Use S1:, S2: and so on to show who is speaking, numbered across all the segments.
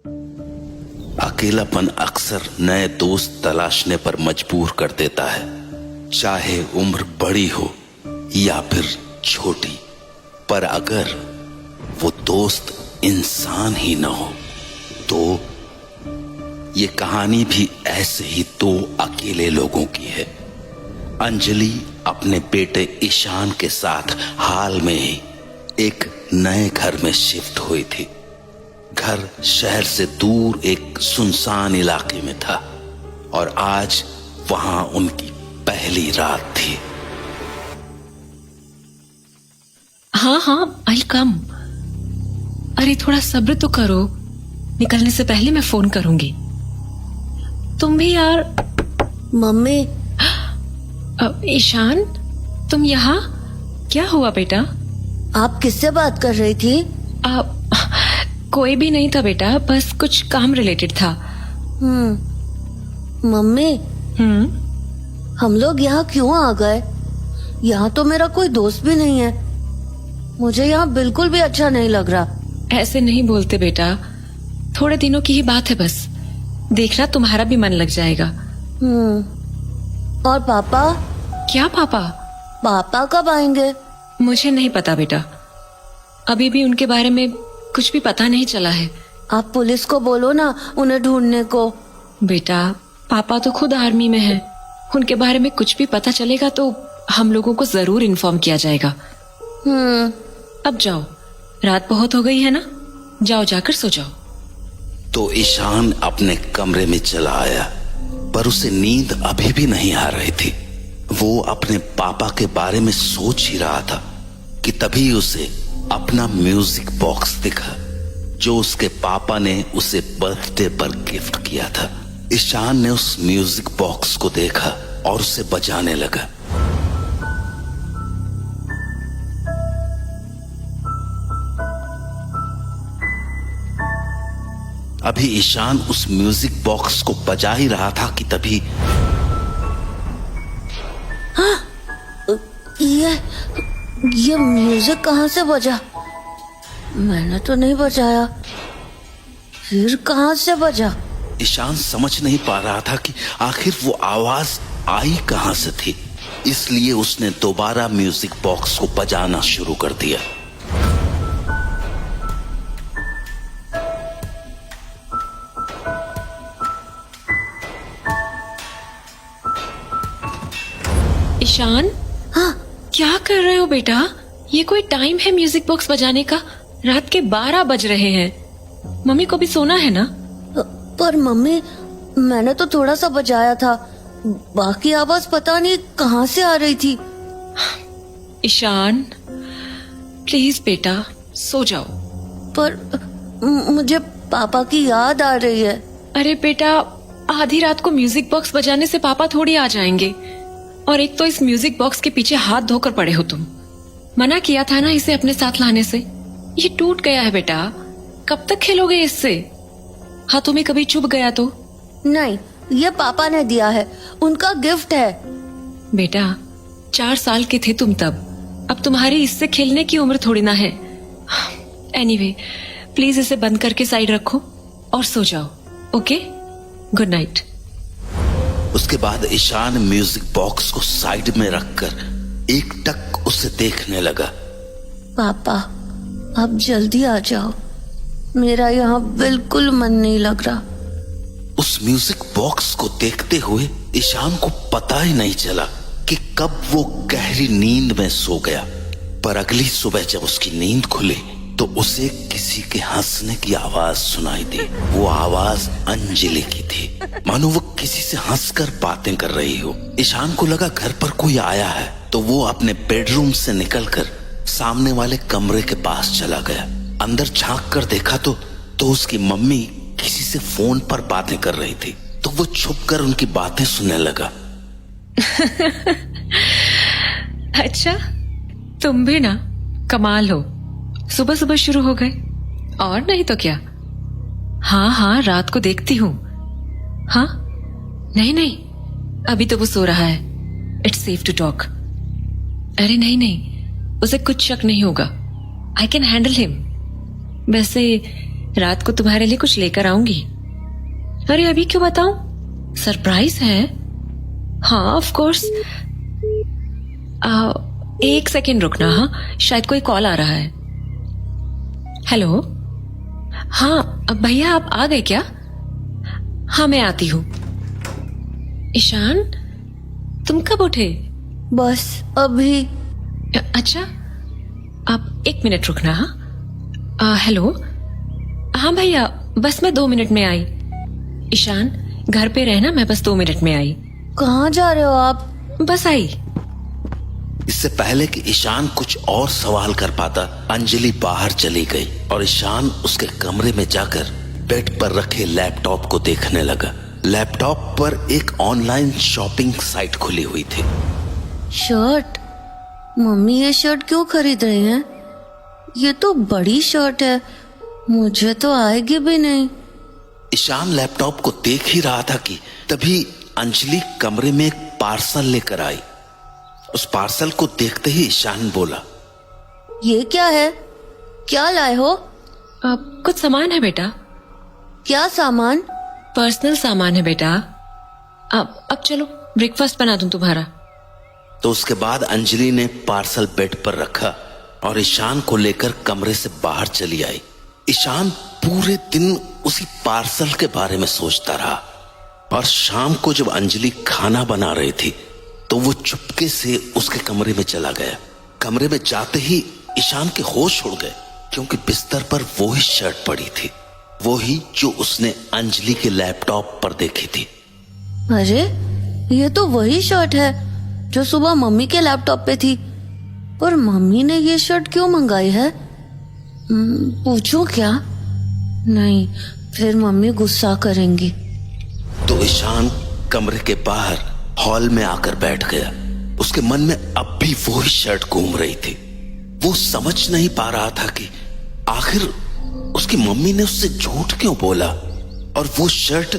S1: अकेलापन अक्सर नए दोस्त तलाशने पर मजबूर कर देता है, चाहे उम्र बड़ी हो या फिर छोटी। पर अगर वो दोस्त इंसान ही न हो तो ये कहानी भी ऐसे ही दो अकेले लोगों की है। अंजलि अपने बेटे ईशान के साथ हाल में ही एक नए घर में शिफ्ट हुई थी। घर शहर से दूर एक सुनसान इलाके में था और आज वहां उनकी पहली रात थी।
S2: हाँ आई कम। अरे थोड़ा सब्र तो करो, निकलने से पहले मैं फोन करूंगी। तुम भी यार।
S3: मम्मी।
S2: ईशान, तुम यहाँ? क्या हुआ बेटा?
S3: आप किससे बात कर रही थी?
S2: कोई भी नहीं था बेटा, बस कुछ काम रिलेटेड था।
S3: मम्मी। हम लोग यहाँ क्यों आ गए? यहाँ तो मेरा कोई दोस्त भी नहीं है। मुझे यहाँ बिल्कुल भी अच्छा नहीं लग रहा।
S2: ऐसे नहीं बोलते बेटा, थोड़े दिनों की ही बात है बस। देखना तुम्हारा भी मन लग जाएगा।
S3: और पापा?
S2: क्या पापा?
S3: पापा कब आएंगे?
S2: मुझे नहीं पता बेटा, अभी भी उनके बारे में कुछ भी पता नहीं चला है।
S3: आप पुलिस को बोलो ना उन्हें ढूंढने को।
S2: बेटा पापा तो खुद आर्मी में हैं, उनके बारे में कुछ भी पता चलेगा तो हम लोगों को जरूर इन्फॉर्म किया जाएगा। अब जाओ, रात बहुत हो गई है ना, जाओ जाकर सो जाओ।
S1: तो ईशान अपने कमरे में चला आया, पर उसे नींद अभी भी नहीं आ रही थी। वो अपने पापा के बारे में सोच ही रहा था कि तभी उसे अपना म्यूजिक बॉक्स दिखा जो उसके पापा ने उसे बर्थडे पर गिफ्ट किया था। ईशान ने उस म्यूजिक बॉक्स को देखा और उसे बजाने लगा। अभी ईशान उस म्यूजिक बॉक्स को बजा ही रहा था कि तभी
S3: ये म्यूजिक कहाँ से बजा? मैंने तो नहीं बजाया, फिर कहाँ से बजा?
S1: ईशान समझ नहीं पा रहा था कि आखिर वो आवाज आई कहाँ से थी, इसलिए उसने दोबारा म्यूजिक बॉक्स को बजाना शुरू कर दिया।
S2: ईशान,
S3: हाँ?
S2: क्या कर रहे हो बेटा? ये कोई टाइम है म्यूजिक बॉक्स बजाने का? रात के 12 बज रहे हैं, मम्मी को भी सोना है ना।
S3: पर मम्मी, मैंने तो थोड़ा सा बजाया था, बाकी आवाज पता नहीं कहाँ से आ रही थी।
S2: ईशान प्लीज बेटा सो जाओ।
S3: पर मुझे पापा की याद आ रही है।
S2: अरे बेटा, आधी रात को म्यूजिक बॉक्स बजाने से पापा थोड़ी आ जाएंगे। और एक तो इस म्यूजिक बॉक्स के पीछे हाथ धोकर पड़े हो तुम। मना किया था ना इसे अपने साथ लाने से। ये टूट गया है बेटा, कब तक खेलोगे इससे? हाथों में कभी चुभ गया तो?
S3: नहीं, ये पापा ने दिया है, उनका गिफ्ट है।
S2: बेटा 4 साल के थे तुम तब, अब तुम्हारी इससे खेलने की उम्र थोड़ी ना है। एनीवे, प्लीज इसे बंद करके साइड रखो और सो जाओ। Okay, good night.
S1: उसके बाद ईशान म्यूजिक बॉक्स को साइड में रखकर एकटक उसे देखने लगा।
S3: पापा आप जल्दी आ जाओ, मेरा यहाँ बिल्कुल मन नहीं लग रहा।
S1: उस म्यूजिक बॉक्स को देखते हुए ईशान को पता ही नहीं चला कि कब वो गहरी नींद में सो गया। पर अगली सुबह जब उसकी नींद खुली तो उसे किसी के हंसने की आवाज सुनाई दी। वो आवाज अंजलि की थी, मानो वो किसी से हंसकर बातें कर रही हो। ईशान को लगा घर पर कोई आया है, तो वो अपने बेडरूम से निकलकर सामने वाले कमरे के पास चला गया। अंदर झांक कर देखा तो उसकी मम्मी किसी से फोन पर बातें कर रही थी। तो वो छुपकर उनकी बातें सुनने लगा।
S2: अच्छा, तुम भी ना कमाल हो, सुबह सुबह शुरू हो गए। और नहीं तो क्या। हाँ रात को देखती हूँ। हाँ नहीं, अभी तो वो सो रहा है। It's safe to talk. अरे नहीं, उसे कुछ शक नहीं होगा। I can handle him. वैसे रात को तुम्हारे लिए कुछ लेकर आऊंगी। अरे अभी क्यों बताऊं? सरप्राइज है। हाँ ऑफ कोर्स। एक सेकेंड रुकना। हाँ शायद कोई कॉल आ रहा है। हेलो। हाँ अब भैया आप आ गए क्या? हाँ मैं आती हूँ। ईशान तुम कब उठे?
S3: बस अभी।
S2: अच्छा आप 1 मिनट रुकना। हाँ हेलो। हाँ भैया बस मैं 2 मिनट में आई। ईशान घर पे रहना, मैं बस 2 मिनट में आई।
S3: कहाँ जा रहे हो आप?
S2: बस आई।
S1: इससे पहले कि ईशान कुछ और सवाल कर पाता, अंजलि बाहर चली गई और ईशान उसके कमरे में जाकर बेड पर रखे लैपटॉप को देखने लगा। लैपटॉप पर एक ऑनलाइन शॉपिंग साइट खुली हुई थी।
S3: शर्ट? मम्मी ये शर्ट क्यों खरीद रही हैं? ये तो बड़ी शर्ट है, मुझे तो आएगी भी नहीं।
S1: ईशान लैपटॉप को देख ही रहा था कि तभी अंजलि कमरे में एक पार्सल लेकर आई। उस पार्सल को देखते ही ईशान बोला,
S3: ये क्या है? क्या लाए हो?
S2: कुछ सामान है बेटा।
S3: क्या सामान?
S2: पर्सनल सामान है बेटा। अब चलो ब्रेकफास्ट बना दूं तुम्हारा।
S1: तो उसके बाद अंजलि ने पार्सल बेड पर रखा और ईशान को लेकर कमरे से बाहर चली आई। ईशान पूरे दिन उसी पार्सल के बारे में सोचता रहा और शाम को जब अंजलि खाना बना रही थी तो वो चुपके से उसके कमरे में चला गया। कमरे में जाते ही ईशान के होश उड़ गए क्योंकि बिस्तर पर वो ही शर्ट पड़ी थी, वो ही जो उसने अंजलि के लैपटॉप पर देखी थी।
S3: अरे ये तो वही शर्ट है जो सुबह मम्मी के लैपटॉप पे थी। और मम्मी ने ये शर्ट क्यों मंगाई है? पूछूं क्या? नहीं, फिर मम्मी गुस्सा करेंगी।
S1: तो ईशान कमरे के बाहर हॉल में आकर बैठ गया। उसके मन में अब भी वो ही शर्ट घूम रही थी। वो समझ नहीं पा रहा था कि आखिर उसकी मम्मी ने उससे झूठ क्यों बोला और वो शर्ट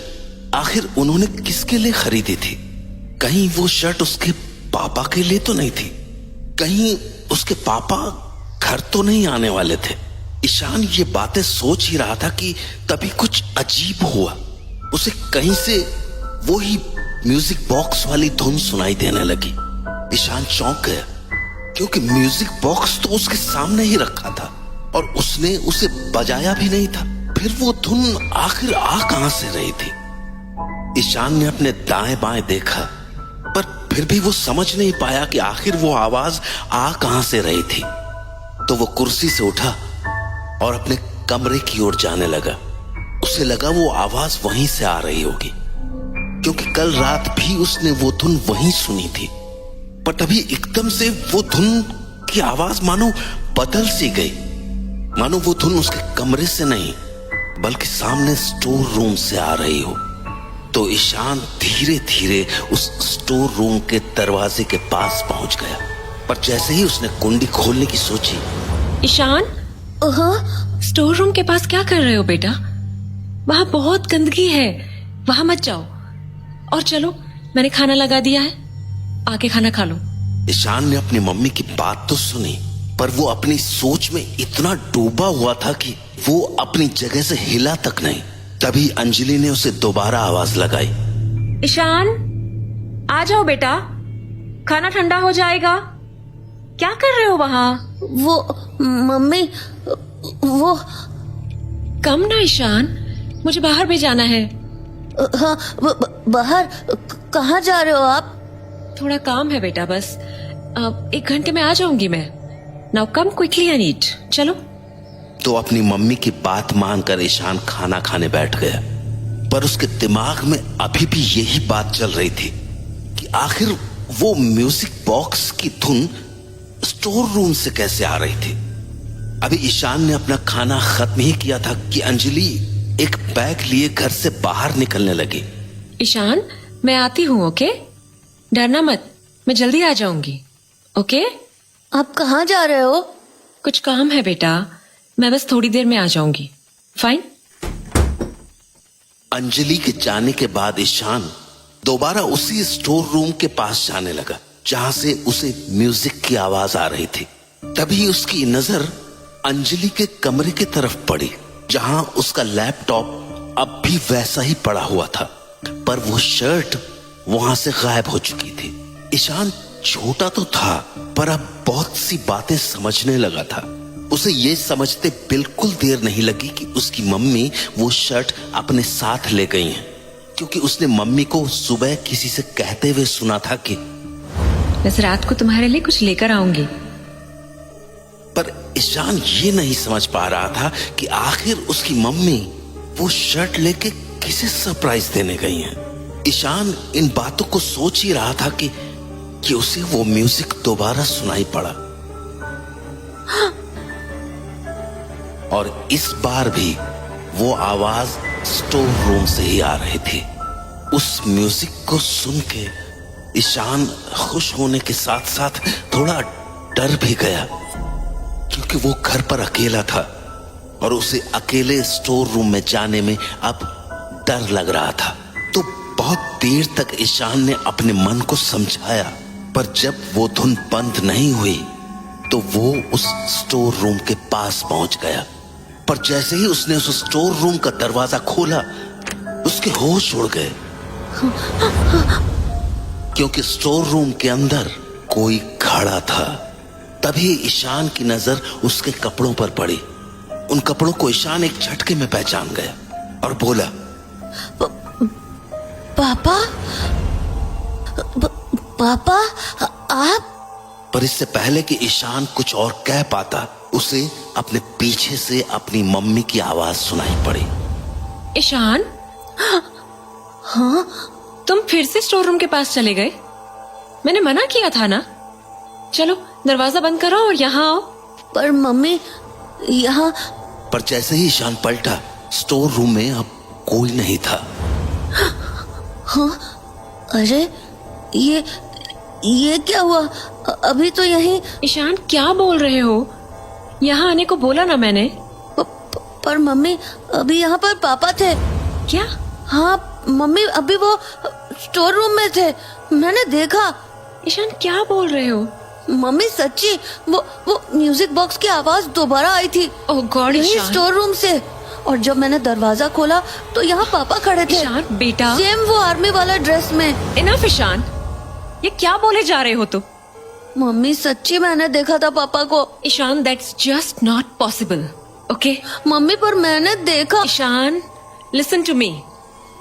S1: आखिर उन्होंने किसके लिए खरीदी थी। कहीं वो शर्ट उसके पापा के लिए तो नहीं थी, कहीं उसके पापा घर तो नहीं आने वाले थे। ईशान ये बातें सोच ही रहा था कि तभी कुछ अजीब हुआ। उसे कहीं से वो ही म्यूजिक बॉक्स वाली धुन सुनाई देने लगी। ईशान चौंक गया क्योंकि म्यूजिक बॉक्स तो उसके सामने ही रखा था और उसने उसे बजाया भी नहीं था। फिर वो धुन आखिर आ कहां से रही थी? ईशान ने अपने दाएं बाएं देखा पर फिर भी वो समझ नहीं पाया कि आखिर वो आवाज आ कहां से रही थी। तो वो कुर्सी से उठा और अपने कमरे की ओर जाने लगा। उसे लगा वो आवाज वहीं से आ रही होगी क्योंकि कल रात भी उसने वो धुन वहीं सुनी थी। पर तभी एकदम से वो धुन की आवाज मानो बदल सी गई, मानो वो धुन उसके कमरे से नहीं बल्कि सामने स्टोर रूम से आ रही हो। तो ईशान धीरे धीरे उस स्टोर रूम के दरवाजे के पास पहुंच गया, पर जैसे ही उसने कुंडी खोलने की सोची।
S2: ईशान, स्टोर रूम के पास क्या कर रहे हो बेटा? वहां बहुत गंदगी है, वहां मत जाओ। और चलो मैंने खाना लगा दिया है, आके खाना खा लो।
S1: ईशान ने अपनी मम्मी की बात तो सुनी पर वो अपनी सोच में इतना डूबा हुआ था कि वो अपनी जगह से हिला तक नहीं। तभी अंजलि ने उसे दोबारा आवाज लगाई,
S2: ईशान आ जाओ बेटा, खाना ठंडा हो जाएगा। क्या कर रहे हो वहां?
S3: वो मम्मी, वो
S2: कम ना ईशान, मुझे बाहर भी जाना है।
S3: हाँ, बाहर कहाँ जा रहे हो आप?
S2: थोड़ा काम है बेटा, बस 1 घंटे में आ जाऊंगी मैं। Now come quickly I need. चलो।
S1: तो अपनी मम्मी की बात मानकर ईशान खाना खाने बैठ गया, पर उसके दिमाग में अभी भी यही बात चल रही थी कि आखिर वो म्यूजिक बॉक्स की धुन स्टोर रूम से कैसे आ रही थी। अभी ईशान ने अपना खाना खत्म ही किया था कि अंजलि एक बैग लिए घर से बाहर निकलने लगी।
S2: ईशान मैं आती हूँ, ओके? डरना मत, मैं जल्दी आ जाऊंगी, ओके?
S3: आप कहाँ जा रहे हो?
S2: कुछ काम है बेटा, मैं बस थोड़ी देर में आ जाऊंगी। फाइन।
S1: अंजलि के जाने के बाद ईशान दोबारा उसी स्टोर रूम के पास जाने लगा जहां से उसे म्यूजिक की आवाज आ रही थी। तभी उसकी नजर अंजलि के कमरे की तरफ पड़ी। जहां उसका लैपटॉप अब भी वैसा ही पड़ा हुआ था, पर वो शर्ट वहां से गायब हो चुकी थी। ईशान छोटा तो था, पर अब बहुत सी बातें समझने लगा था। उसे ये समझते बिल्कुल देर नहीं लगी कि उसकी मम्मी वो शर्ट अपने साथ ले गई हैं, क्योंकि उसने मम्मी को सुबह किसी से कहते हुए सुना था कि
S2: बस रात को तुम्हारे लिए कुछ लेकर आऊंगी।
S1: पर ईशान ये नहीं समझ पा रहा था कि आखिर उसकी मम्मी वो शर्ट लेके किसे सरप्राइज देने गई हैं। ईशान इन बातों को सोच ही रहा था कि उसे वो म्यूजिक दोबारा सुनाई पड़ा, और इस बार भी वो आवाज स्टोर रूम से ही आ रही थी। उस म्यूजिक को सुन के ईशान खुश होने के साथ साथ थोड़ा डर भी गया, क्योंकि वो घर पर अकेला था और उसे अकेले स्टोर रूम में जाने में अब डर लग रहा था। तो बहुत देर तक ईशान ने अपने मन को समझाया, पर जब वो धुन बंद नहीं हुई तो वो उस स्टोर रूम के पास पहुंच गया। पर जैसे ही उसने उस स्टोर रूम का दरवाजा खोला, उसके होश उड़ गए, क्योंकि स्टोर रूम के अंदर कोई खड़ा था। तभी ईशान की नजर उसके कपड़ों पर पड़ी। उन कपड़ों को ईशान एक झटके में पहचान गया और बोला,
S3: पापा? पापा आप?
S1: पर इससे पहले कि ईशान कुछ और कह पाता, उसे अपने पीछे से अपनी मम्मी की आवाज सुनाई पड़ी।
S2: ईशान,
S3: हाँ?
S2: तुम फिर से स्टोर रूम के पास चले गए? मैंने मना किया था ना। चलो दरवाजा बंद करो और यहाँ आओ।
S3: पर मम्मी यहाँ।
S1: पर जैसे ही ईशान पलटा, स्टोर रूम में अब कोई नहीं था।
S3: हाँ? अरे ये क्या हुआ? अभी तो यहीं।
S2: ईशान क्या बोल रहे हो? यहाँ आने को बोला ना मैंने।
S3: पर मम्मी अभी यहाँ पर पापा थे।
S2: क्या?
S3: हाँ मम्मी, अभी वो स्टोर रूम में थे, मैंने देखा।
S2: ईशान क्या बोल रहे हो?
S3: मम्मी सच्ची, वो म्यूजिक बॉक्स की आवाज दोबारा आई थी।
S2: ओह गॉड ईशान।
S3: स्टोर रूम से। और जब मैंने दरवाजा खोला तो यहाँ पापा खड़े थे।
S2: ईशान बेटा,
S3: सेम वो आर्मी वाला ड्रेस में।
S2: इनफ ईशान, ये क्या बोले जा रहे हो तुम?
S3: मम्मी सच्ची मैंने देखा था पापा को।
S2: Ishaan that's just not possible, okay?
S3: मम्मी पर मैंने देखा।
S2: ईशान लिसन टू मी,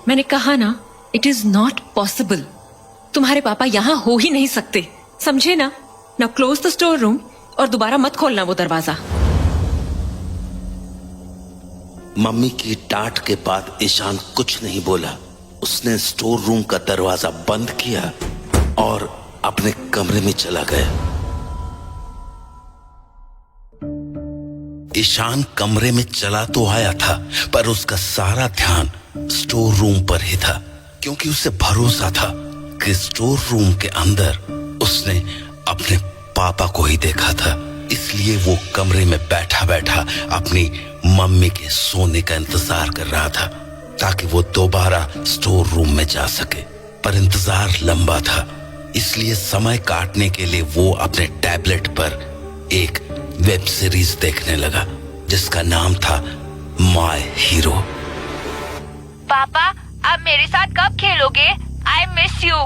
S2: मैंने कहा ना इट इज नॉट पॉसिबल। तुम्हारे पापा यहाँ हो ही नहीं सकते, समझे ना? Now close the store room और दोबारा मत खोलना वो दरवाजा।
S1: मम्मी की डांट के बाद ईशान कुछ नहीं बोला। उसने स्टोर रूम का दरवाजा बंद किया और अपने कमरे में चला गया। ईशान कमरे में चला तो आया था, पर उसका सारा ध्यान स्टोर रूम पर ही था, क्योंकि उसे भरोसा था कि स्टोर रूम के अंदर उसने अपने पापा को ही देखा था। इसलिए वो कमरे में बैठा बैठा अपनी मम्मी के सोने का इंतजार कर रहा था, ताकि वो दोबारा स्टोर रूम में जा सके। पर इंतजार लंबा था, इसलिए समय काटने के लिए वो अपने टैबलेट पर एक वेब सीरीज देखने लगा, जिसका नाम था माय हीरो।
S4: पापा आप मेरे साथ कब खेलोगे? I miss you.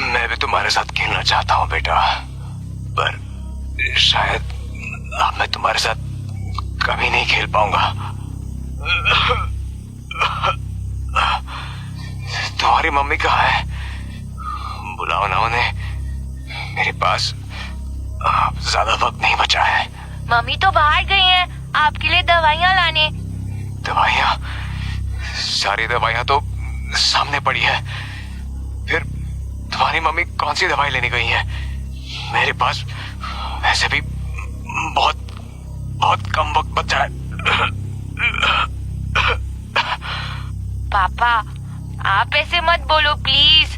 S5: मैं भी तुम्हारे साथ खेलना चाहता हूँ बेटा, पर शायद अब मैं तुम्हारे साथ कभी नहीं खेल पाऊंगा। तुम्हारी मम्मी कहाँ है? बुलाओ ना उन्हें, मेरे पास अब ज्यादा वक्त नहीं बचा है।
S4: मम्मी तो बाहर गई हैं आपके लिए दवाइयाँ लाने।
S5: दवाइयाँ? सारी दवाइयाँ तो सामने पड़ी है। फिर तुम्हारी मम्मी कौन सी दवाई लेने गई है? मेरे पास वैसे भी बहुत बहुत कम वक्त बचा है।
S4: पापा आप ऐसे मत बोलो प्लीज।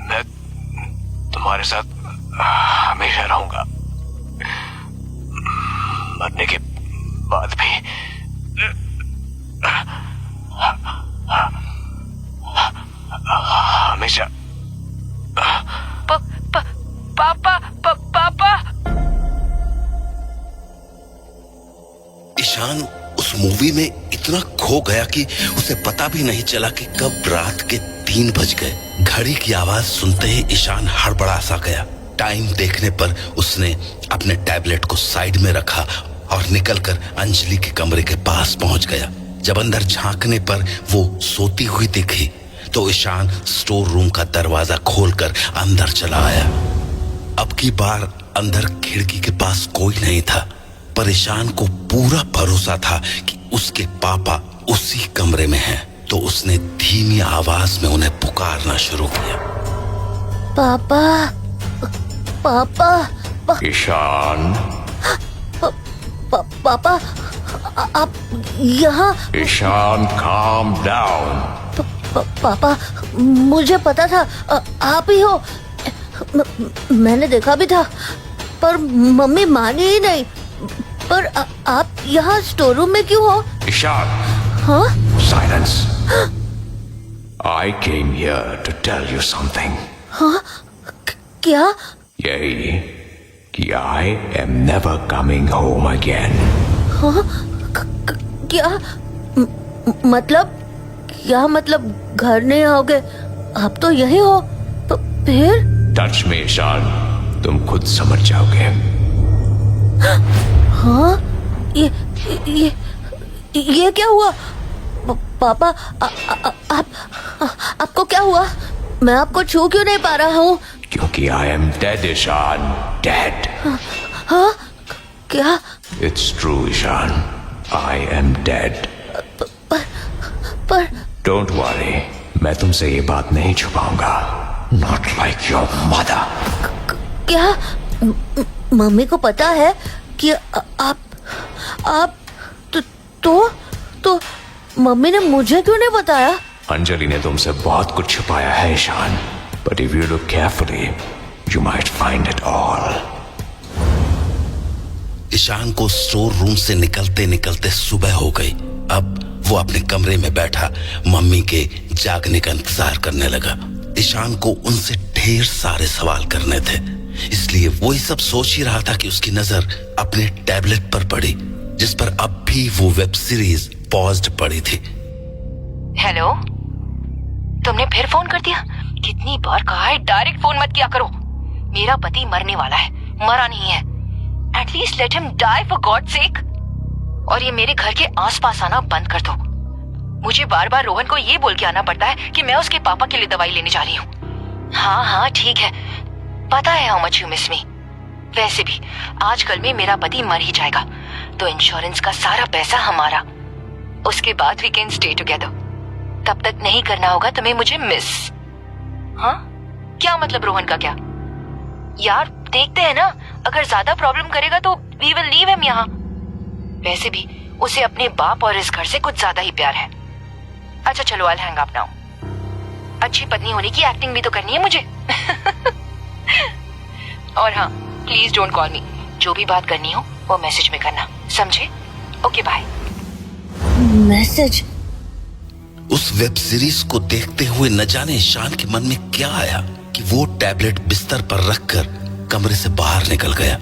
S5: मैं तुम्हारे साथ हमेशा रहूंगा, मरने के बाद भी। हमेशा।
S4: पापा पापा
S1: ईशान उस मूवी में इतना खो गया कि उसे पता भी नहीं चला कि कब रात के 3 बज गए। घड़ी की आवाज सुनते ही ईशान हड़बड़ा सा गया। टाइम देखने पर उसने अपने टैबलेट को साइड में रखा और निकलकर अंजलि के कमरे के पास पहुंच गया। जब अंदर झांकने पर वो सोती हुई दिखी तो ईशान स्टोर रूम का दरवाजा खोलकर अंदर चला आया। अब की बार अंदर खिड़की के पास कोई नहीं था, पर ईशान को पूरा भरोसा था कि उसके पापा उसी कमरे में हैं। तो उसने धीमी आवाज में उन्हें पुकारना शुरू किया।
S3: पापा, पापा,
S5: ईशान,
S3: पापा, आप यहाँ?
S5: Ishan, calm down.
S3: पापा, मुझे पता था आप ही हो। मैंने देखा भी था, पर मम्मी मानी ही नहीं। पर आप यहाँ स्टोर रूम में क्यों हो?
S5: ईशान,
S3: हाँ?
S5: silence. I came here to tell you something.
S3: हाँ? क्या?
S5: यही कि I am never coming home again.
S3: हाँ? क्या मतलब? क्या मतलब घर नहीं आओगे? आप तो यही हो। फिर?
S5: टच में ईशान, तुम खुद समझ जाओगे।
S3: हाँ? ये क्या हुआ? पापा, आपको क्या हुआ? मैं आपको छू क्यों नहीं पा रहा हूँ?
S5: क्योंकि I am dead, Ishan, dead.
S3: हाँ? क्या?
S5: It's true, Ishan. I am dead.
S3: पर
S5: Don't worry, मैं तुमसे ये बात नहीं छुपाऊंगा. Not like your mother.
S3: क्या मम्मी को पता है कि आप तो मम्मी ने मुझे क्यों नहीं बताया?
S5: अंजलि ने तुमसे बहुत कुछ छुपाया है Ishan. But if you look carefully, you might find it all.
S1: Ishan को स्टोर रूम से निकलते निकलते सुबह हो गई। अब वो अपने कमरे में बैठा मम्मी के जागने का इंतजार करने लगा। ईशान को उनसे ढेर सारे सवाल करने थे, इसलिए वही सब सोच ही रहा था कि उसकी नजर अपने टैबलेट पर पड़ी, जिस पर अब भी वो वेब सीरीज पॉज्ड पड़ी थी।
S4: हेलो, तुमने फिर फोन कर दिया? कितनी बार कहा है डायरेक्ट फोन मत किया करो। मेरा पति मरने वाला है, मरा नहीं है। At least let him die for God sake. और ये मेरे घर के आसपास आना बंद कर दो। मुझे बार बार रोहन को ये बोल के आना पड़ता है कि मैं उसके पापा के लिए दवाई लेने जा रही हूँ। हाँ ठीक है, पता है हाउ मच यू मिस मी। वैसे भी आजकल में मेरा पति मर ही जाएगा, तो इंश्योरेंस का सारा पैसा हमारा। उसके बाद वी कैन स्टे टुगेदर। तब तक नहीं करना होगा तुम्हें मुझे मिस। हाँ, क्या मतलब रोहन का? क्या यार, देखते हैं ना, अगर ज्यादा प्रॉब्लम करेगा तो वी विल लीव हिम यहाँ। वैसे भी उसे अपने बाप और इस घर से कुछ ज्यादा ही प्यार है। अच्छा चलो, आई हैंग अप नाउ। अच्छी पत्नी होने की एक्टिंग भी तो करनी है मुझे। और हाँ, प्लीज डोंट कॉल मी। जो भी बात करनी हो वो मैसेज में करना, समझे? Okay bye.
S3: मैसेज?
S1: उस वेब सीरीज को देखते हुए न जाने ईशान के मन में क्या आया कि वो टैबलेट बिस्तर पर रखकर कमरे से बाहर निकल गया।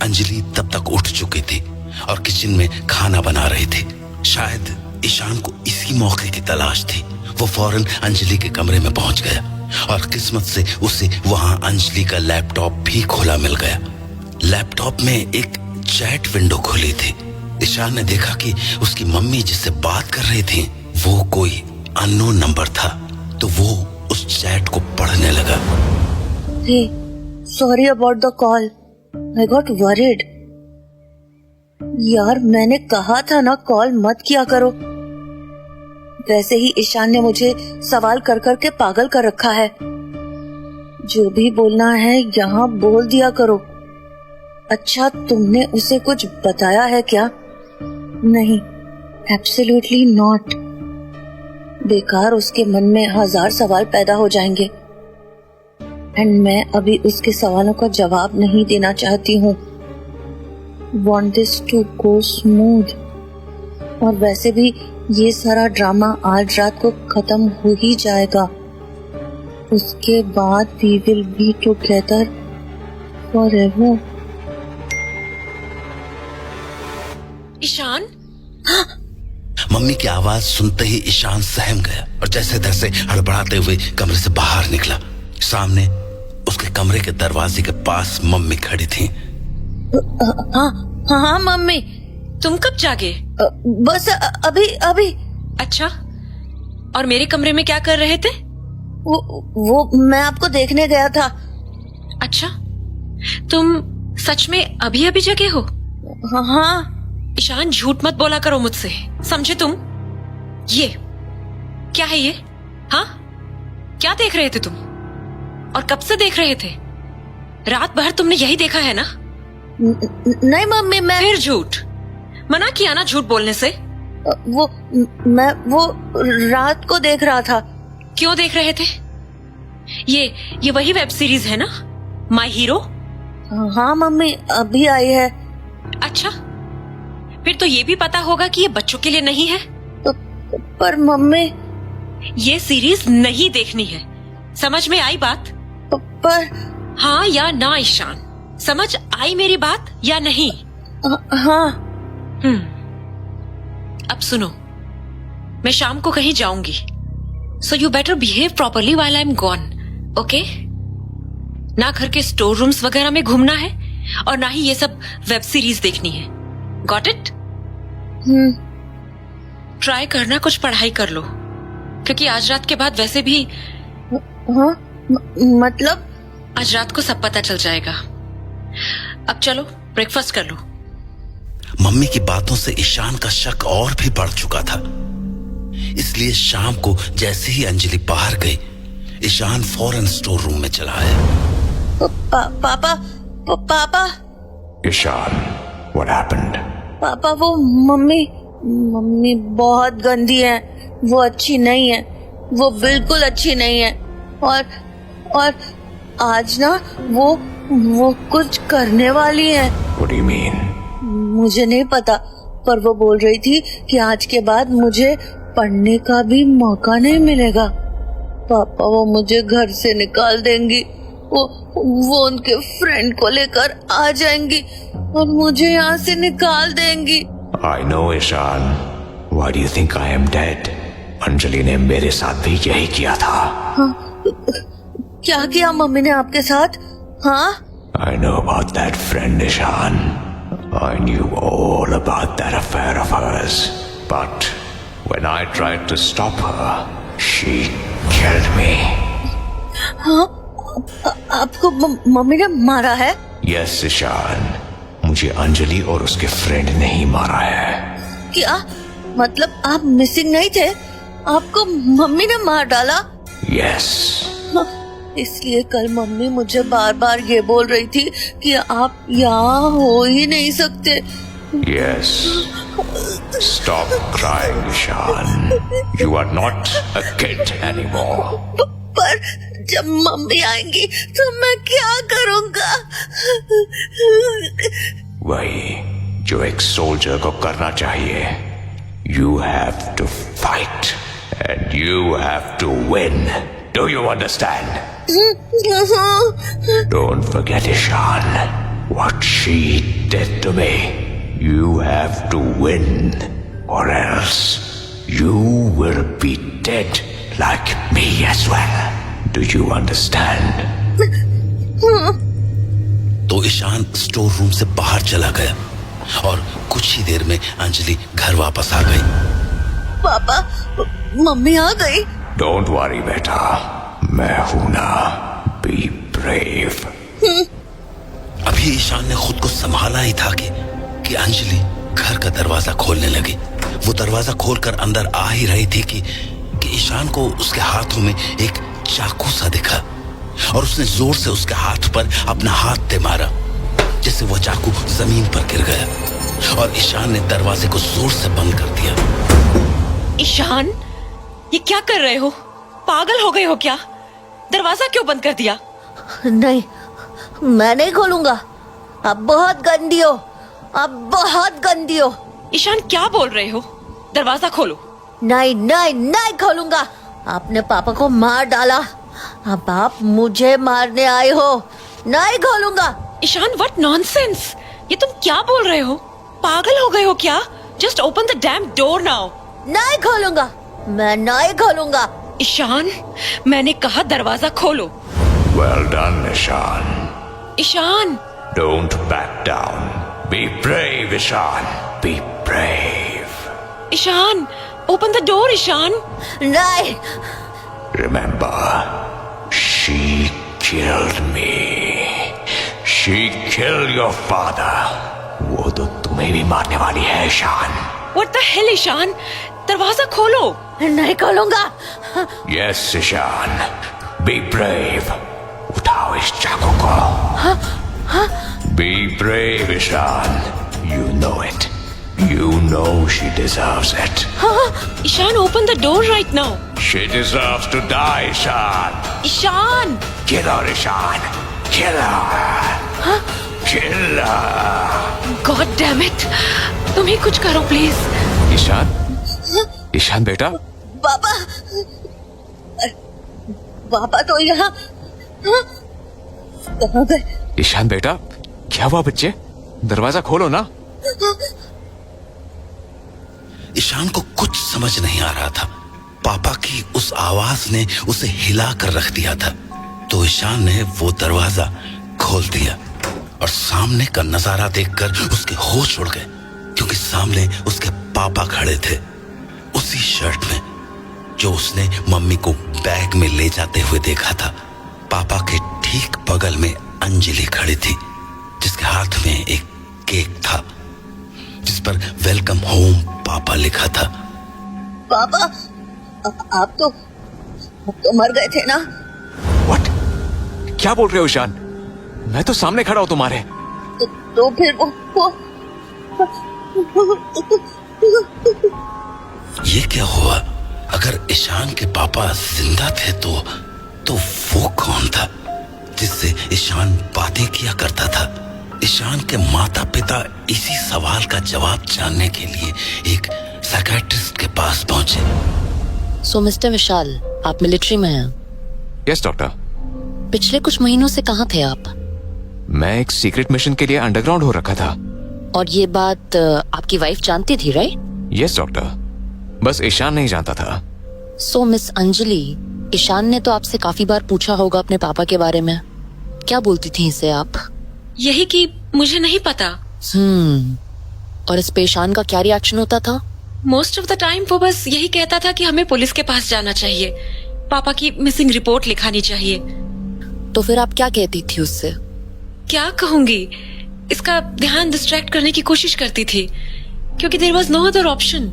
S1: अंजलि तब तक उठ चुकी थी और किचन में खाना बना रही थी। शायद ईशान को इसी मौके की तलाश थी। वो फौरन अंजलि के कमरे में पहुंच गया और किस्मत से उसे वहां अंजलि का लैपटॉप भी खुला मिल गया। लैपटॉप में एक चैट विंडो खुली थी। ईशान ने देखा कि उसकी मम्मी जिससे बात कर रही थी वो कोई अननोन नंबर था, तो वो उस चैट को पढ़ने लगा।
S3: Hey, sorry about the call. I got worried. यार, मैंने कहा था ना कॉल मत किया करो। वैसे ही ईशान ने मुझे सवाल कर कर के पागल कर रखा है। जो भी बोलना है यहाँ बोल दिया करो। अच्छा, तुमने उसे कुछ बताया है क्या? नहीं, एब्सोल्युटली नॉट। बेकार उसके मन में 1000 सवाल पैदा हो जाएंगे एंड मैं अभी उसके सवालों का जवाब नहीं देना चाहती हूँ। Want this to go smooth। और वैसे भी ये सारा ड्रामा आज रात को खत्म हो ही जाएगा। उसके बाद we will be together forever।
S2: Ishaan,
S1: मम्मी की आवाज सुनते ही ईशान सहम गया और जैसे तैसे हड़बड़ाते हुए कमरे से बाहर निकला। सामने उसके कमरे के दरवाजे के पास मम्मी खड़ी थी।
S3: हाँ मम्मी।
S2: तुम कब जागे?
S3: बस अभी अभी।
S2: अच्छा, और मेरे कमरे में क्या कर रहे थे?
S3: वो मैं आपको देखने गया था।
S2: अच्छा, तुम सच में अभी अभी जगे हो?
S3: हाँ।
S2: ईशान, झूठ मत बोला करो मुझसे, समझे तुम? ये क्या है ये? हाँ, क्या देख रहे थे तुम? और कब से देख रहे थे? रात भर तुमने यही देखा है ना?
S3: नहीं मम्मी, मैं
S2: फिर झूठ। मना किया ना झूठ बोलने से।
S3: मैं रात को देख रहा था।
S2: क्यों देख रहे थे? ये वही वेब सीरीज है ना, माई हीरो?
S3: हाँ मम्मी, अभी आई है।
S2: अच्छा, फिर तो ये भी पता होगा कि ये बच्चों के लिए नहीं है।
S3: पर मम्मी,
S2: ये सीरीज नहीं देखनी है, समझ में आई बात?
S3: पर
S2: हाँ या ना ईशान, समझ आई मेरी बात या नहीं?
S3: हाँ।
S2: अब सुनो, मैं शाम को कहीं जाऊंगी, so you better behave properly while I am gone, okay? ना घर के स्टोर रूम्स वगैरह में घूमना है और ना ही ये सब वेब सीरीज देखनी है। Got it? ट्राई करना कुछ पढ़ाई कर लो, क्योंकि आज रात के बाद वैसे भी
S3: हाँ, मतलब
S2: आज रात को सब पता चल जाएगा। अब चलो ब्रेकफास्ट कर लो।
S1: मम्मी की बातों से ईशान का शक और भी बढ़ चुका था, इसलिए शाम को जैसे ही अंजलि बाहर गई, ईशान फौरन स्टोर रूम में चला आया।
S3: पापा।
S5: Ishan, what happened?
S3: पापा, वो मम्मी बहुत गंदी है। वो अच्छी नहीं है, वो बिल्कुल अच्छी नहीं है। और आज ना वो कुछ करने वाली है।
S5: What do you mean?
S3: मुझे नहीं पता, पर वो बोल रही थी कि आज के बाद मुझे पढ़ने का भी मौका नहीं मिलेगा। पापा, वो मुझे घर से निकाल देंगी। वो उनके फ्रेंड को लेकर आ जाएंगी और मुझे यहाँ से निकाल देंगी।
S5: I know, Ishan. Why do you think I am dead? Anjali ने मेरे साथ भी यही किया था।
S3: हाँ, क्या किया मम्मी ने आपके साथ? हाँ?
S5: I know about that friend, Ishan. I knew all about that affair of hers. But when I tried to stop her, she killed me.
S3: हाँ? आपको मम्मी ने मारा है?
S5: Yes, ईशान। मुझे अंजलि और उसके फ्रेंड ने ही मारा है।
S3: क्या मतलब आप मिसिंग नहीं थे? आपको मम्मी ने मार डाला?
S5: Yes.
S3: इसलिए कल मम्मी मुझे बार बार ये बोल रही थी कि आप यहाँ हो ही नहीं सकते।
S5: Yes. Stop crying, Ishan. You are not a kid anymore.
S3: पर जब मम्मी आएंगी तो मैं क्या करूँगा?
S5: वही जो एक सोल्जर को करना चाहिए। You have to fight and you have to win. Do you understand? Don't forget, Ishan, what she did to me. You have to win, or else you will be dead like me as well. Do you understand?
S1: तो Ishan store room से बाहर चला गया और कुछ ही देर में अंजलि घर वापस आ गई।
S3: पापा, मम्मी आ गई।
S5: Don't worry, बेटा, मैं हूं ना। Be brave.
S1: अभी ईशान ने खुद को संभाला ही था कि अंजलि घर का दरवाजा खोलने लगी। वो दरवाजा खोलकर अंदर आ ही रही थी कि ईशान को उसके हाथों में एक चाकू सा दिखा और उसने जोर से उसके हाथ पर अपना हाथ दे मारा, जिससे वो चाकू जमीन पर गिर गया और ईशान ने दरवाजे को जोर से बंद कर दिया।
S2: ईशान, ये क्या कर रहे हो? पागल हो गए हो क्या? दरवाजा क्यों बंद कर दिया?
S3: नहीं, मैं नहीं खोलूंगा। आप बहुत गंदी हो, आप बहुत गंदी हो।
S2: ईशान, क्या बोल रहे हो? दरवाजा खोलो।
S3: नहीं नहीं नहीं खोलूंगा। आपने पापा को मार डाला, अब आप मुझे मारने आए हो। नहीं खोलूंगा।
S2: Ishaan, what nonsense! ये तुम क्या बोल रहे हो? पागल हो गए हो क्या? Just open the damn door now.
S3: नहीं खोलूंगा, मैं नहीं खोलूंगा।
S2: ईशान, मैंने कहा दरवाजा खोलो।
S5: Well done, Ishan.
S2: Ishan,
S5: Don't back down. Be brave, Ishan. Be brave.
S2: Ishan, open the door, Ishan.
S3: नहीं,
S5: Remember, she killed me. She killed your father. वो तो तुम्हें भी मारने वाली है, Ishan.
S2: What the hell, Ishan? दरवाजा खोलो।
S3: नहीं खोलूंगा।
S5: Yes, Ishan. Be brave. उठाओ इस चाकू को। Be brave, Ishan. You know it. You know she deserves it.
S2: Ishan, open the door right now.
S5: She deserves to die, Ishan.
S2: Ishan,
S5: Kill her, Ishan. Kill her. Kill her.
S2: God damn it! तुम ही कुछ करो please.
S5: Ishan, Ishan बेटा,
S3: पापा, पापा तो यहाँ कहाँ गए?
S5: ईशान बेटा, क्या हुआ बच्चे? दरवाजा खोलो ना।
S1: ईशान को कुछ समझ नहीं आ रहा था। पापा की उस आवाज ने उसे हिला कर रख दिया था। तो ईशान ने वो दरवाजा खोल दिया और सामने का नजारा देखकर उसके होश उड़ गए, क्योंकि सामने उसके पापा खड़े थे, उसी शर्ट में जो उसने मम्मी को बैग में ले जाते हुए देखा था। पापा के ठीक बगल में अंजलि खड़ी थी, जिसके हाथ में एक केक था जिस पर वेलकम होम पापा लिखा था।
S3: पापा, आप तो मर गए थे ना?
S5: What? क्या बोल रहे हो ईशान? मैं तो सामने खड़ा हूं तुम्हारे।
S3: तो फिर वो
S1: ये क्या हुआ? अगर ईशान के पापा जिंदा थे तो वो कौन था जिससे ईशान बातें किया करता था? ईशान के माता पिता इसी सवाल का जवाब जानने के लिए एक साइकियाट्रिस्ट के पास पहुंचे।
S6: सो मिस्टर विशाल, आप मिलिट्री में हैं।
S5: Yes doctor.
S6: पिछले कुछ महीनों से कहाँ थे आप?
S5: मैं एक सीक्रेट मिशन के लिए अंडरग्राउंड हो रखा था।
S6: और ये बात आपकी वाइफ जानती थी, राइट?
S5: यस डॉक्टर, बस ईशान नहीं जानता था।
S6: सो मिस अंजलि, ईशान ने तो आपसे काफी बार पूछा होगा अपने पापा के बारे में। क्या बोलती थी इसे आप?
S2: यही कि मुझे नहीं पता।
S6: और इस पे ईशान का क्या रिएक्शन होता था?
S2: मोस्ट ऑफ द टाइम वो बस यही कहता था कि हमें पुलिस के पास जाना चाहिए, पापा की मिसिंग रिपोर्ट लिखानी चाहिए।
S6: तो फिर आप क्या कहती थी उससे?
S2: क्या कहूंगी, इसका ध्यान डिस्ट्रैक्ट करने की कोशिश करती थी, क्योंकि there was no other option.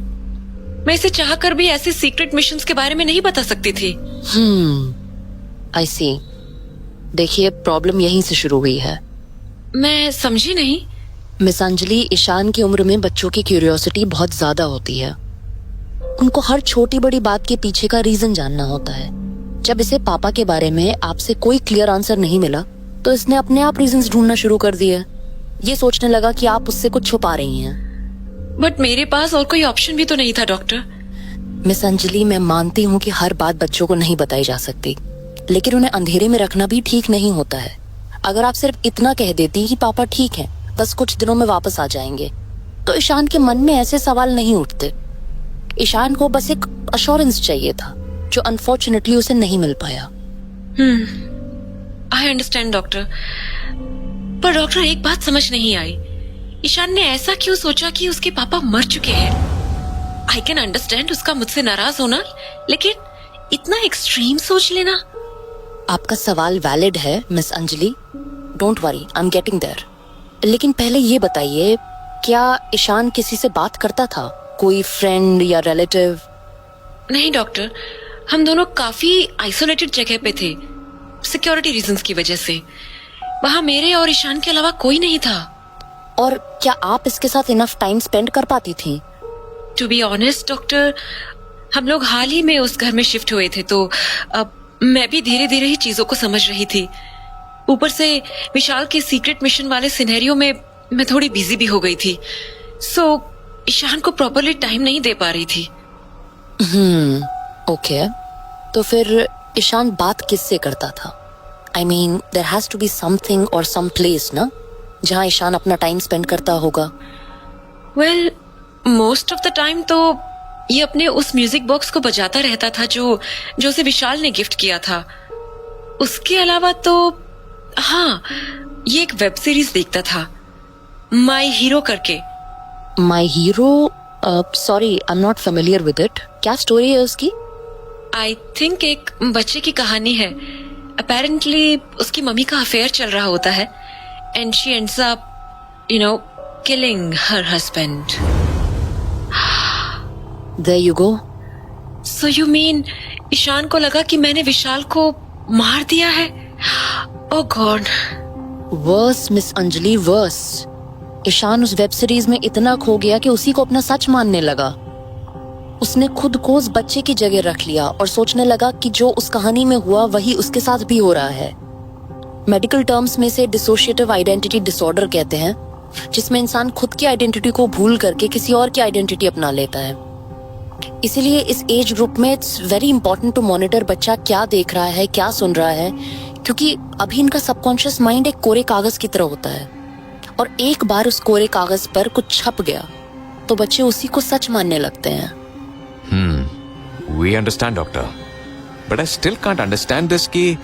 S2: मैं इसे चाहकर भी ऐसे सीक्रेट मिशंस के बारे में नहीं बता सकती थी।
S6: आई सी। देखिए, प्रॉब्लम यहीं से शुरू हुई है।
S2: मैं समझी नहीं।
S6: मिस अंजलि, ईशान की उम्र में बच्चों की क्यूरियोसिटी बहुत ज्यादा होती है। उनको हर छोटी बड़ी बात के पीछे का रीजन जानना होता है। जब इसे पापा के बारे में आपसे कोई क्लियर आंसर नहीं मिला, तो इसने अपने आप रीजंस ढूंढना शुरू कर दिए। ये सोचने लगा कि आप उससे कुछ छुपा रही हैं।
S2: बट मेरे पास और कोई ऑप्शन भी तो नहीं था डॉक्टर।
S6: मिस अंजलि, मैं मानती हूँ कि हर बात बच्चों को नहीं बताई जा सकती, लेकिन उन्हें अंधेरे में रखना भी ठीक नहीं होता है। अगर आप सिर्फ इतना कह देती कि पापा ठीक हैं, बस कुछ दिनों में वापस आ जाएंगे, तो ईशान के मन में ऐसे सवाल नहीं उठते। ईशान को बस एक अश्योरेंस चाहिए था, जो अनफॉर्चुनेटली उसे नहीं मिल पाया।
S2: आई अंडरस्टैंड डॉक्टर, पर डॉक्टर एक बात समझ नहीं आई, ईशान ने ऐसा क्यों सोचा कि उसके पापा मर चुके हैं? आई कैन अंडरस्टैंड उसका मुझसे नाराज होना, लेकिन इतना एक्सट्रीम सोच लेना।
S6: आपका सवाल वैलिड है miss Anjali, don't worry, I am getting there. लेकिन पहले ये बताइए, क्या ईशान किसी से बात करता था? कोई फ्रेंड या रिलेटिव?
S2: नहीं डॉक्टर, हम दोनों काफी आइसोलेटेड जगह पे थे, सिक्योरिटी रीजंस की वजह से। वहां मेरे और ईशान के अलावा कोई नहीं था।
S6: और क्या आप इसके साथ इनफ टाइम स्पेंड कर पाती थी?
S2: टू बी ऑनेस्ट डॉक्टर, हम लोग हाल ही में उस घर में शिफ्ट हुए थे, तो अब मैं भी धीरे धीरे ही चीजों को समझ रही थी। ऊपर से विशाल के सीक्रेट मिशन वाले सिनेरियो में मैं थोड़ी बिजी भी हो गई थी, सो ईशान को प्रॉपरली टाइम नहीं दे पा रही थी।
S6: ओके, तो फिर ईशान बात किससे करता था? I mean, there has to be something और सम प्लेस ना, जहाँ ईशान अपना टाइम स्पेंड करता होगा।
S2: Well, most of the time तो ये अपने उस म्यूजिक बॉक्स को बजाता रहता था जो जो उसे विशाल ने गिफ्ट किया था। उसके अलावा तो हाँ, ये एक वेब सीरीज देखता था, माई हीरो करके।
S6: My hero? Sorry, I am not familiar with it. क्या स्टोरी है उसकी?
S2: आई थिंक एक बच्चे की कहानी है। अपेरेंटली उसकी मम्मी का अफेयर चल रहा होता है and she ends up killing her husband.
S6: There you go.
S2: So you mean Ishaan को लगा कि मैंने विशाल को मार दिया है? Oh god.
S6: Worse miss Anjali, worse. Ishaan उस वेब सीरीज में इतना खो गया कि उसी को अपना सच मानने लगा। उसने खुद को उस बच्चे की जगह रख लिया और सोचने लगा कि जो उस कहानी में हुआ वही उसके साथ भी हो रहा है। मेडिकल टर्म्स में से डिसोशिएटिव आइडेंटिटी डिसऑर्डर कहते हैं, जिसमें इंसान खुद की आइडेंटिटी को भूल करके किसी और की आइडेंटिटी अपना लेता है। इसीलिए इस एज ग्रुप में it's very important to monitor बच्चा क्या देख रहा है, क्या सुन रहा है, क्योंकि अभी इनका सबकॉन्शियस माइंड एक कोरे कागज की तरह होता है और एक बार उस कोरे कागज पर कुछ छप गया तो बच्चे उसी को सच मानने लगते हैं।
S5: We understand, doctor. But I still can't understand this कि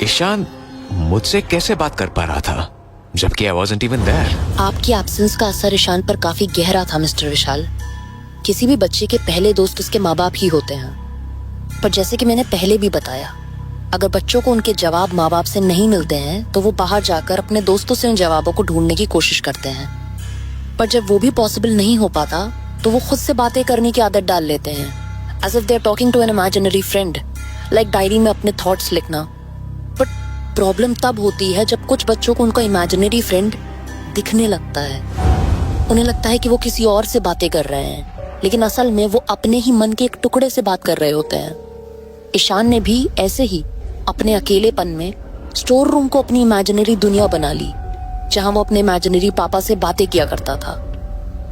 S5: ईशान मुझसे कैसे बात कर पा रहा था जबकि I wasn't even there.
S6: आपकी एब्सेंस का असर ईशान पर काफी गहरा था मिस्टर विशाल। किसी भी बच्चे के पहले दोस्त उसके माँ बाप ही होते हैं, पर जैसे कि मैंने पहले भी बताया, अगर बच्चों को उनके जवाब माँ बाप से नहीं मिलते हैं तो वो बाहर जाकर अपने दोस्तों से उन जवाबों को ढूंढने की कोशिश करते हैं। पर जब वो भी पॉसिबल नहीं हो पाता तो वो खुद से बातें करने की आदत डाल लेते हैं, as if they are talking to an imaginary friend, like diary में अपने थॉट्स लिखना। बट प्रॉब्लम तब होती है जब कुछ बच्चों को उनका इमेजिनरी फ्रेंड दिखने लगता है। उन्हें लगता है कि वो किसी और से बातें कर रहे हैं, लेकिन असल में वो अपने ही मन के एक टुकड़े से बात कर रहे होते हैं। ईशान ने भी ऐसे ही अपने अकेलेपन में स्टोर रूम को अपनी इमेजिनरी दुनिया बना ली, जहां वो अपने इमेजिनरी पापा से बातें किया करता था।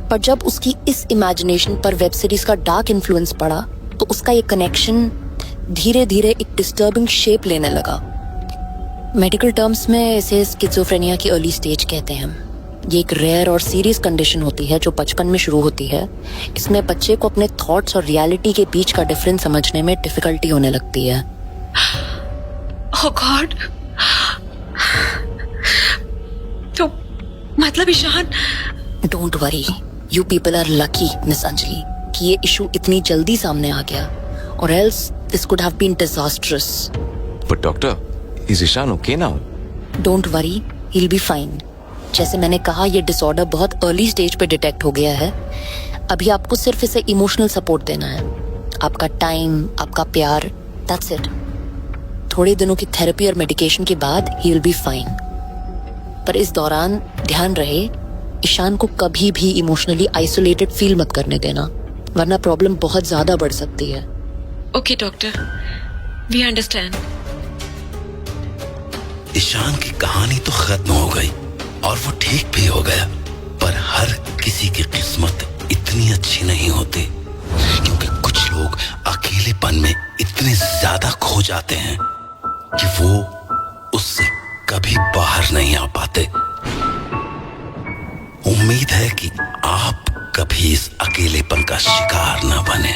S6: पर जब उसकी इस इमेजिनेशन पर वेब सीरीज का डार्क इन्फ्लुएंस पड़ा तो उसका ये कनेक्शन धीरे धीरे एक डिस्टर्बिंग शेप लेने लगा। मेडिकल टर्म्स में इसे स्किज़ोफ्रेनिया की अर्ली स्टेज कहते हैं। ये एक रेयर और सीरियस कंडीशन होती है जो बचपन में शुरू होती है। इसमें बच्चे को अपने थॉट्स और रियलिटी के बीच का डिफरेंस समझने में डिफिकल्टी होने लगती है।
S2: Oh God. तो मतलब Ishaan?
S6: Don't worry, you people are lucky miss Anjali कि ये इशू इतनी जल्दी सामने आ गया, और else this could have been disastrous.
S5: But doctor, is Ishaan okay now?
S6: Don't worry, he will be fine. जैसे मैंने कहा, ये डिसऑर्डर बहुत अर्ली स्टेज पे डिटेक्ट हो गया है। अभी आपको सिर्फ इसे इमोशनल सपोर्ट देना है, आपका टाइम, आपका प्यार, दैट्स इट। थोड़े दिनों की थेरेपी और मेडिकेशन के बाद ही विल बी फाइन। पर इस दौरान ध्यान रहे, ईशान को कभी भी इमोशनली आइसोलेटेड फील मत करने देना, वरना प्रॉब्लम बहुत ज्यादा बढ़ सकती है।
S2: Okay doctor, we understand.
S1: Ishaan की कहानी तो खत्म हो गई और वो ठीक भी हो गया, पर हर किसी की किस्मत इतनी अच्छी नहीं होती, क्योंकि कुछ लोग अकेलेपन में इतने ज्यादा खो जाते हैं कि वो उससे कभी बाहर नहीं आ पाते। उम्मीद है कि आप कभी इस अकेलेपन का शिकार न बने।